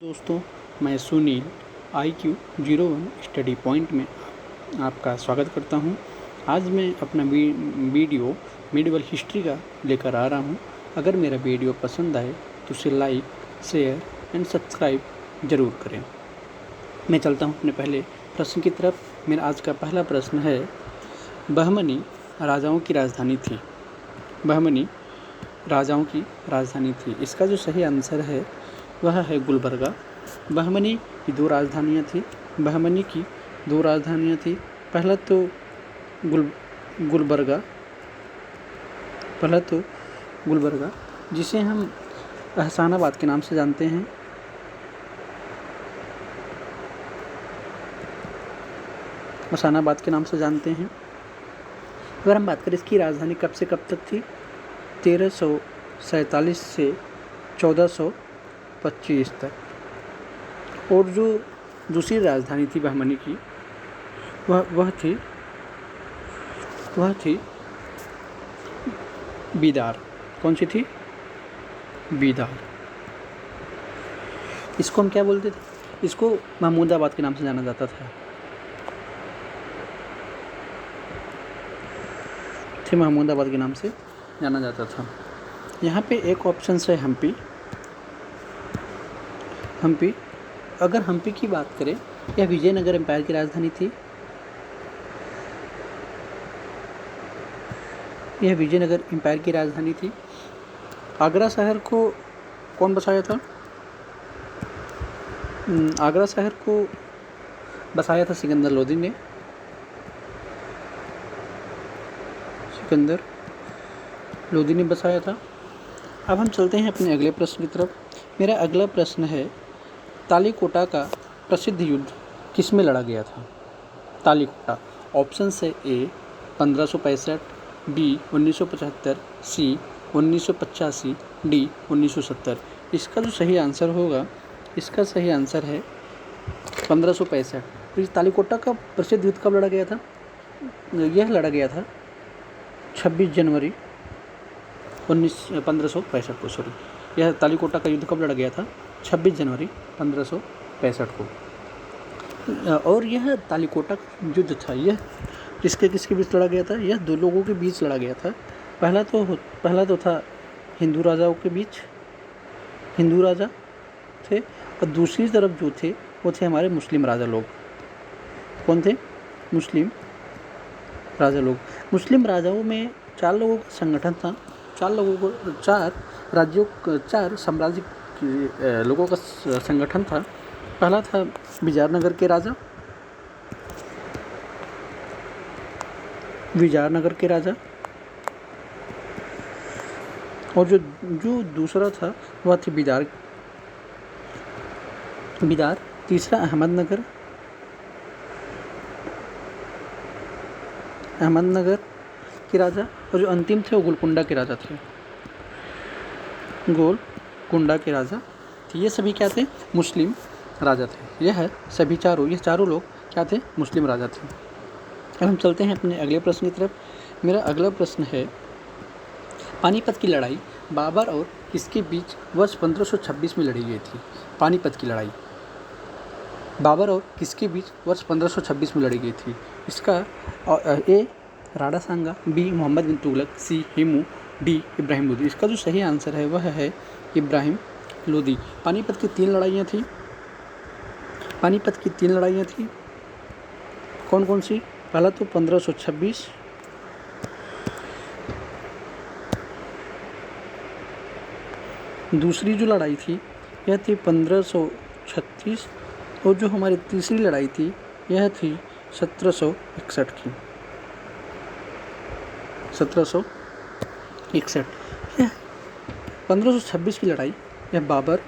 दोस्तों, मैं Sunil IQ01 study point में आपका स्वागत करता हूं। आज मैं अपना वीडियो मेडिवल हिस्ट्री का लेकर आ रहा हूं। अगर मेरा वीडियो पसंद आए तो उसे लाइक, शेयर एंड सब्सक्राइब ज़रूर करें। मैं चलता हूं अपने पहले प्रश्न की तरफ। मेरा आज का पहला प्रश्न है, बहमनी राजाओं की राजधानी थी। बहमनी राजाओं की राजधानी थी। इसका जो सही आंसर है वह है गुलबर्गा। बहमनी की दो राजधानियाँ थी। बहमनी की दो राजधानियाँ थी। पहला तो गुलबर्गा जिसे हम एहसानाबाद के नाम से जानते हैं। एहसानाबाद के नाम से जानते हैं। अगर हम बात करें इसकी राजधानी कब से कब तक थी, 1347 से 1425 तक। और जो दूसरी राजधानी थी बहमनी की वह थी बीदार। कौन सी थी? बीदार। इसको हम क्या बोलते थे? इसको महमूदाबाद के नाम से जाना जाता था। महमूदाबाद के नाम से जाना जाता था। यहाँ पे एक ऑप्शन है हम्पी। अगर हम्पी की बात करें, यह विजयनगर एम्पायर की राजधानी थी। यह विजयनगर एम्पायर की राजधानी थी। आगरा शहर को कौन बसाया था? आगरा शहर को बसाया था सिकंदर लोदी ने। सिकंदर लोदी ने बसाया था। अब हम चलते हैं अपने अगले प्रश्न की तरफ। मेरा अगला प्रश्न है, तालीकोटा का प्रसिद्ध युद्ध किस में लड़ा गया था? तालीकोटा। ऑप्शन है ए 1565, बी 1975, सी 1985, डी 1970। इसका जो सही आंसर होगा, इसका सही आंसर है 1565। तो इस तालीकोटा का प्रसिद्ध युद्ध कब लड़ा गया था? यह लड़ा गया था 26 जनवरी 1565 को। यह तालीकोटा का युद्ध कब लड़ा गया था? 26 जनवरी 1565 को। और यह तालीकोटा का युद्ध था, यह किसके बीच लड़ा गया था? यह दो लोगों के बीच लड़ा गया था। पहला तो था हिंदू राजाओं के बीच, हिंदू राजा थे, और दूसरी तरफ जो थे वो थे हमारे मुस्लिम राजा लोग। कौन थे? मुस्लिम राजा लोग। मुस्लिम राजाओं में 4 लोगों का संगठन था। 4 साम्राज्य लोगों का संगठन था। पहला था विजयनगर के राजा, और जो दूसरा था वह थी बीदार। तीसरा अहमदनगर के राजा, और जो अंतिम थे वो गोलकुंडा के राजा थे। ये सभी क्या थे? मुस्लिम राजा थे। यह चारों लोग क्या थे? मुस्लिम राजा थे। अब हम चलते हैं अपने अगले प्रश्न की तरफ। मेरा अगला प्रश्न है, पानीपत की लड़ाई बाबर और किसके बीच वर्ष 1526 में लड़ी गई थी? पानीपत की लड़ाई बाबर और किसके बीच वर्ष 1526 में लड़ी गई थी? इसका ए राणा सांगा, बी मोहम्मद बिन तुगलक, सी हेमू, डी इब्राहिम लोदी। इसका जो सही आंसर है वह है इब्राहिम लोदी। पानीपत की 3 लड़ाइयाँ थी। कौन कौन सी? पहला तो 1526, दूसरी जो लड़ाई थी यह थी 1536, और जो हमारी तीसरी लड़ाई थी यह थी 1761 की। 1761। यह 1526 की लड़ाई यह बाबर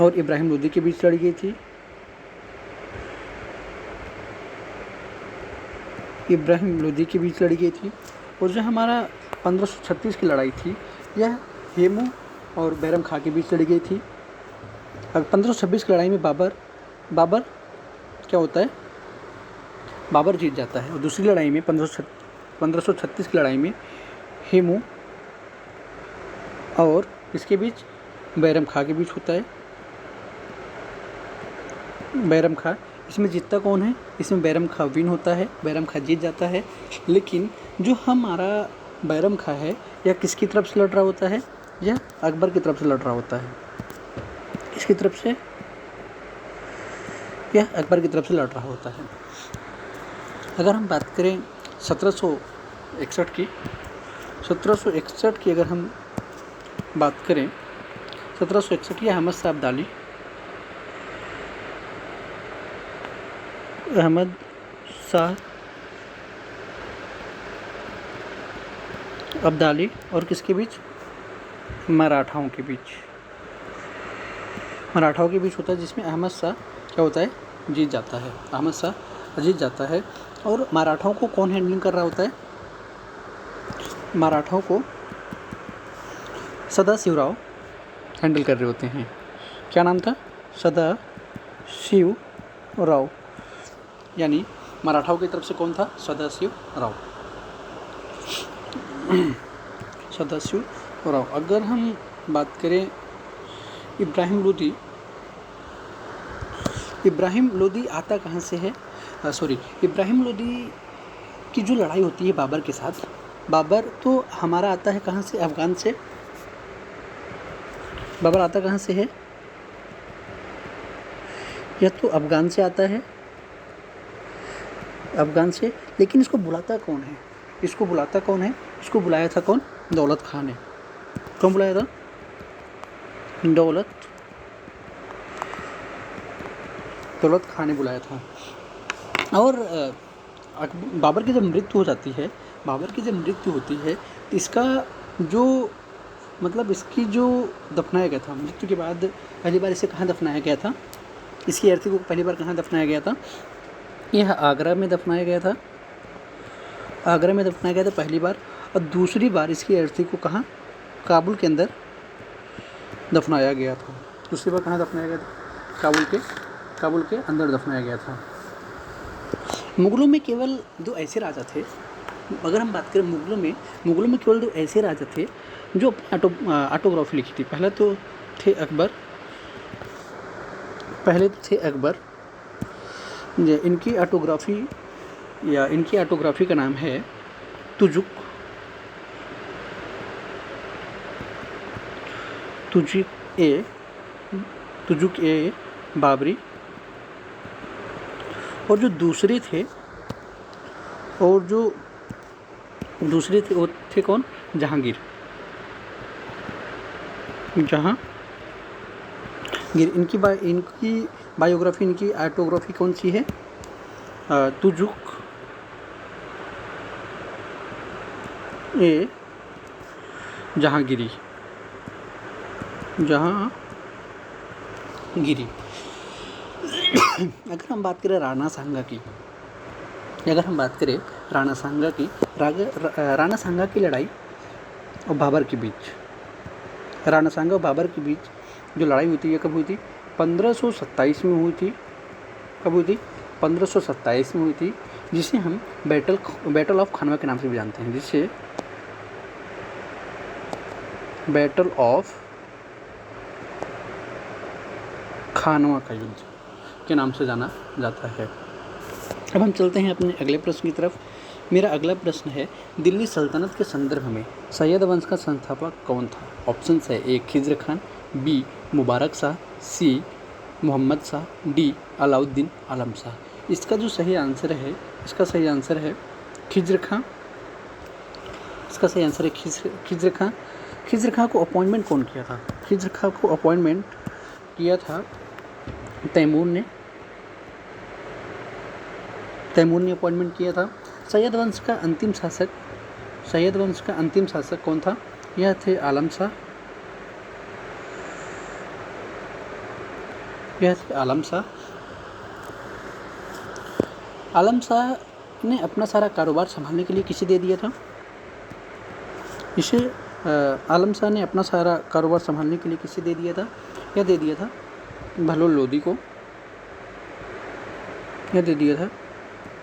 और इब्राहिम लोदी के बीच लड़ी गई थी। और जो हमारा 1536 की लड़ाई थी यह हेमू और बैरम खां के बीच लड़ी गई थी। अब 1526 की लड़ाई में बाबर क्या होता है? बाबर जीत जाता है। और दूसरी लड़ाई में 1536 की लड़ाई में हेमू और इसके बीच बैरम खां के बीच होता है। बैरम खां, इसमें जीतता कौन है? इसमें बैरम खां विन होता है, बैरम खां जीत जाता है। लेकिन जो हमारा बैरम खां है, यह किसकी तरफ से लड़ रहा होता है? यह अकबर की तरफ से लड़ रहा होता है। किसकी तरफ से? यह अकबर की तरफ से लड़ रहा होता है। अगर हम बात करें 1761 की, 1761 की अगर हम बात करें, 1761 की अहमद शाह अब्दाली, अहमद शाह अब्दाली और किसके बीच? मराठाओं के बीच। मराठाओं के बीच होता है, जिसमें अहमद शाह क्या होता है? जीत जाता है। अहमद शाह जीत जाता है। और मराठाओं को कौन हैंडलिंग कर रहा होता है? मराठाओं को सदाशिवराव हैंडल कर रहे होते हैं। क्या नाम था? सदाशिवराव, यानी मराठाओं की तरफ से कौन था? सदाशिवराव। सदाशिवराव। अगर हम बात करें इब्राहिम लोदी, इब्राहिम लोदी आता कहाँ से है? इब्राहिम लोदी की जो लड़ाई होती है बाबर के साथ, बाबर तो हमारा आता है कहाँ से? अफगान से। बाबर आता कहाँ से है? यह तो अफगान से आता है, अफगान से। लेकिन इसको बुलाता कौन है? इसको बुलाता कौन है? इसको बुलाया था कौन? दौलत खां ने। कौन बुलाया था? दौलत खां ने बुलाया था। और बाबर की जब मृत्यु हो जाती है, बाबर की जब मृत्यु होती है, इसका जो मतलब इसकी जो दफनाया गया था, मृत्यु के बाद पहली बार इसे कहाँ दफनाया गया था? इसकी अर्थी को पहली बार कहाँ दफनाया गया था? यह आगरा में दफनाया गया था। आगरा में दफनाया गया था पहली बार। और दूसरी बार इसकी अर्थी को कहाँ? काबुल के अंदर दफनाया गया था। दूसरी बार कहाँ दफनाया गया था? काबुल के अंदर दफनाया गया था। मुगलों में केवल दो ऐसे राजा थे, अगर हम बात करें मुगलों में केवल दो ऐसे राजा थे जो अपनी ऑटोग्राफी लिखी थी। पहले तो थे अकबर। इनकी ऑटोग्राफी का नाम है तुजुक ए बाबरी। और जो दूसरे थे वो थे कौन? जहांगीर। इनकी बायोग्राफी, इनकी ऑटोग्राफी कौन सी है? तुजुक ए जहांगीरी। अगर हम बात करें राणा सांगा की, राणा सांगा की लड़ाई और बाबर के बीच, राणा सांगा और बाबर के बीच जो लड़ाई हुई थी, ये कब हुई थी? 1527 में हुई थी। कब हुई थी? 1527 में हुई थी, जिसे हम बैटल ऑफ खानवा के नाम से भी जानते हैं, जिसे बैटल ऑफ खानवा का युद्ध के नाम से जाना जाता है। अब हम चलते हैं अपने अगले प्रश्न की तरफ। मेरा अगला प्रश्न है, दिल्ली सल्तनत के संदर्भ में सैयद वंश का संस्थापक कौन था? ऑप्शन है: ए खिज्र खान, बी मुबारक शाह, सी मोहम्मद शाह, डी अलाउद्दीन आलम शाह। इसका जो सही आंसर है, खिज्र खां। इसका सही आंसर है खिज्र खां। खिज्र खां को अपॉइंटमेंट कौन किया था? खिज्र खां को अपॉइंटमेंट किया था तैमूर ने अपॉइंटमेंट किया था। सैयद वंश का अंतिम शासक कौन था? यह थे आलम शाह। आलम शाह ने अपना सारा कारोबार संभालने के लिए किसे दे दिया था? आलम शाह ने अपना सारा कारोबार संभालने के लिए किसे दे दिया था? यह दे दिया था बहलोल लोदी को।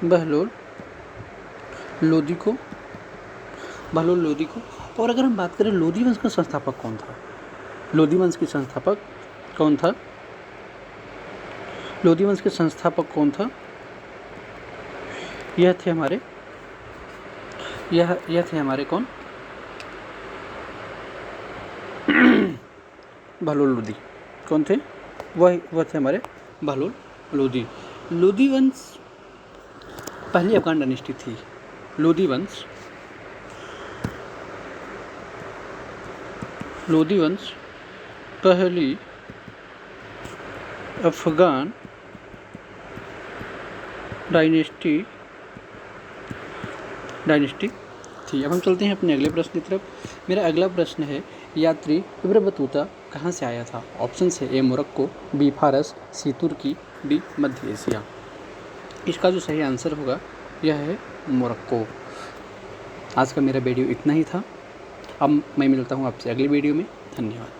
बहलोल लोदी को। और अगर हम बात करें लोदी वंश का संस्थापक कौन था, लोदी वंश के संस्थापक कौन था? लोदी वंश के संस्थापक कौन था? यह थे हमारे कौन? बहलोल लोदी। कौन थे? वह थे हमारे बहलोल लोदी। लोदी वंश पहली अफगान डायनेस्टी थी। लोदी वंश पहली अफगान डायनेस्टी थी। अब हम चलते हैं अपने अगले प्रश्न की तरफ। मेरा अगला प्रश्न है, यात्री इब्न बतूता कहाँ से आया था? ऑप्शन है ए मोरक्को, बी फारस, सी तुर्की, डी मध्य एशिया। इसका जो सही आंसर होगा यह है मोरक्को। आज का मेरा वीडियो इतना ही था। अब मैं मिलता हूँ आपसे अगले वीडियो में। धन्यवाद।